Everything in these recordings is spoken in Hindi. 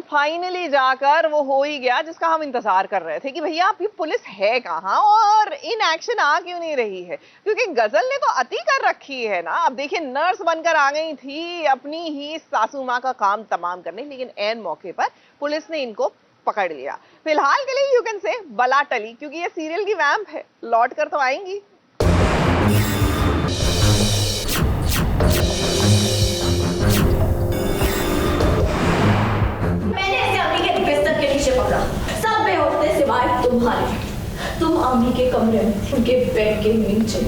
फाइनली जाकर वो हो ही गया जिसका हम इंतजार कर रहे थे कि भैया अब ये पुलिस है कहाँ और इन एक्शन आ क्यों नहीं रही है, क्योंकि गजल ने तो अति कर रखी है ना। अब देखिए नर्स बनकर आ गई थी अपनी ही सासू माँ का काम तमाम करने, लेकिन ऐन मौके पर पुलिस ने इनको पकड़ लिया। फिलहाल के लिए यू कैन से बला टली, क्योंकि ये सीरियल की वैम्प है, लौट कर तो आएंगी। सब बेहोश थे सिवाय तुम्हारे। तुम अम्मी के कमरे में थे, उनके बेड के नीचे,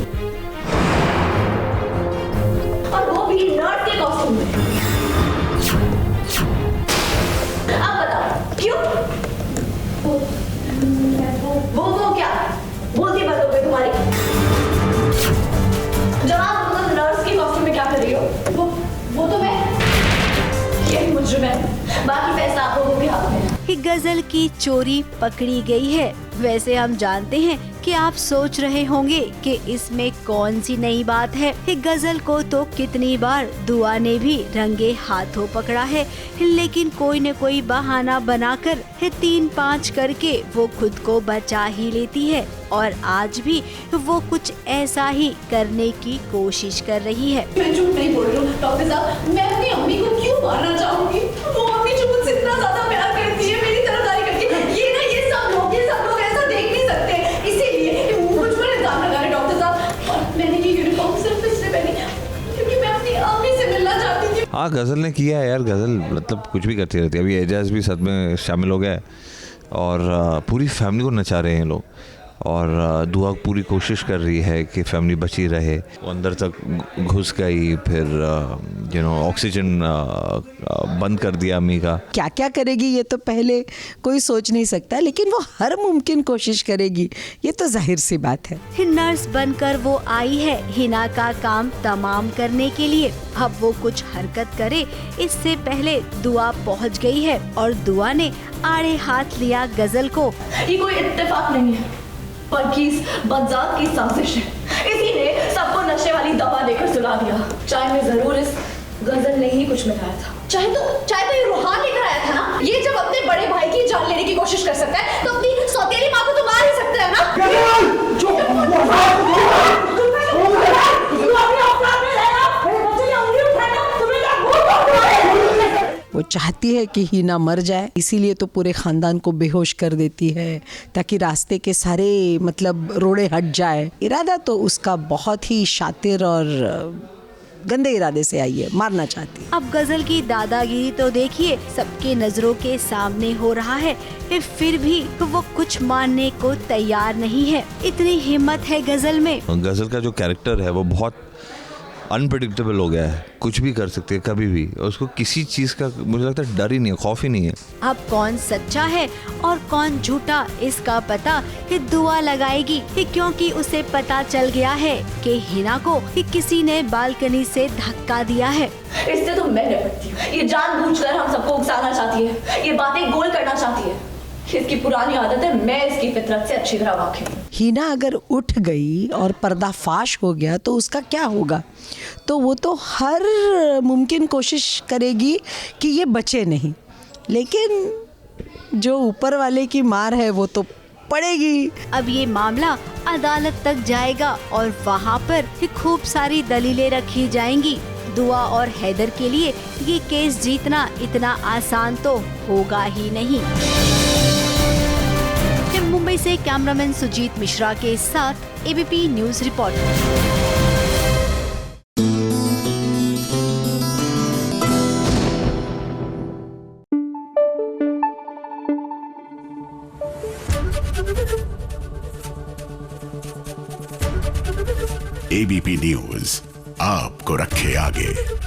और वो भी नर्स के कॉस्ट्यूम में। अब बताओ क्यों? वो क्या बोलती बात हो गई तुम्हारी? जवाब दो, तुम नर्स के कॉस्ट्यूम में क्या कर रही हो? वो तो मैं यही मुजरिम है, बाकी फैसला आप लोगों के हाथ में है। गजल की चोरी पकड़ी गई है। वैसे हम जानते हैं कि आप सोच रहे होंगे कि इसमें कौन सी नई बात है। गजल को तो कितनी बार दुआ ने भी रंगे हाथों पकड़ा है, लेकिन कोई न कोई बहाना बनाकर 3-5 करके वो खुद को बचा ही लेती है, और आज भी वो कुछ ऐसा ही करने की कोशिश कर रही है। मैं झूठ नहीं बोल रही हूँ डॉक्टर साहब, मैं अपनी अम्मी को क्यों मारना चाहूँगी? वो अम्मी जो मुझसे इतना ज्यादा प्यार करती है, मेरी तरफदारी करती है, ये सब लोग ऐसा देख नहीं सकते, इसीलिए मुझ पर इल्जाम लगा रहे डॉक्टर साहब। और मैंने ये यूनिफॉर्म सिर्फ इसलिए पहनी क्योंकि मैं अपनी अम्मी से मिलना चाहती थी। हाँ, गजल ने किया है यार। गजल मतलब कुछ भी करती रहती है। अभी एजाज भी साथ में शामिल हो गया है और पूरी फैमिली को नचा रहे हैं लोग, और दुआ पूरी कोशिश कर रही है कि फैमिली बची रहे। वो अंदर तक घुस गई, फिर ऑक्सीजन बंद कर दिया अम्मी का। क्या क्या करेगी ये तो पहले कोई सोच नहीं सकता, लेकिन वो हर मुमकिन कोशिश करेगी, ये तो जाहिर सी बात है। नर्स बनकर वो आई है हिना का काम तमाम करने के लिए। अब वो कुछ हरकत करे इससे पहले दुआ पहुंच गई है, और दुआ ने आड़े हाथ लिया गजल को। ये कोई इत्तेफाक नहीं है, बल्कि इस बदजात की साजिश है। इसी ने सबको नशे वाली दवा देकर सुला दिया। चाय में जरूर इस गजल ने ही कुछ मिलाया था। चाहे तो ये रूहान लेकर आया था ना। ये जब अपने बड़े भाई की जान लेने की कोशिश कर सकता है, तो अपनी सौतेली माँ को तो मार ही सकता है ना। वो चाहती है कि हिना मर जाए, इसीलिए तो पूरे खानदान को बेहोश कर देती है ताकि रास्ते के सारे रोड़े हट जाए। इरादा तो उसका बहुत ही शातिर और गंदे इरादे से आई है, मारना चाहती है। अब गजल की दादागिरी तो देखिए सबके नजरों के सामने हो रहा है, फिर भी वो कुछ मानने को तैयार नहीं है। इतनी हिम्मत है गजल में। गजल का जो कैरेक्टर है वो बहुत अनप्रेडिक्टेबल हो गया है, कुछ भी कर सकती है कभी भी। उसको किसी चीज़ का मुझे लगता है डर ही नहीं है, खौफ ही नहीं है। अब कौन सच्चा है और कौन झूठा इसका पता दुआ लगाएगी, क्योंकि उसे पता चल गया है कि हिना को किसी ने बालकनी से धक्का दिया है। इससे तो मैं निपटती हूँ। ये जानबूझकर हम सबको उकसाना चाहती है, ये बातें गोल करना चाहती है। इसकी पुरानी आदत है, मैं इसकी फितरत से अच्छी तरह वाकिफ हूँ। हिना अगर उठ गई और पर्दाफाश हो गया तो उसका क्या होगा? तो वो तो हर मुमकिन कोशिश करेगी कि ये बचे नहीं, लेकिन जो ऊपर वाले की मार है वो तो पड़ेगी। अब ये मामला अदालत तक जाएगा और वहाँ पर खूब सारी दलीलें रखी जाएंगी। दुआ और हैदर के लिए ये केस जीतना इतना आसान तो होगा ही नहीं। मुंबई से कैमरामैन सुजीत मिश्रा के साथ ABP news report. ABP news आपको रखे आगे।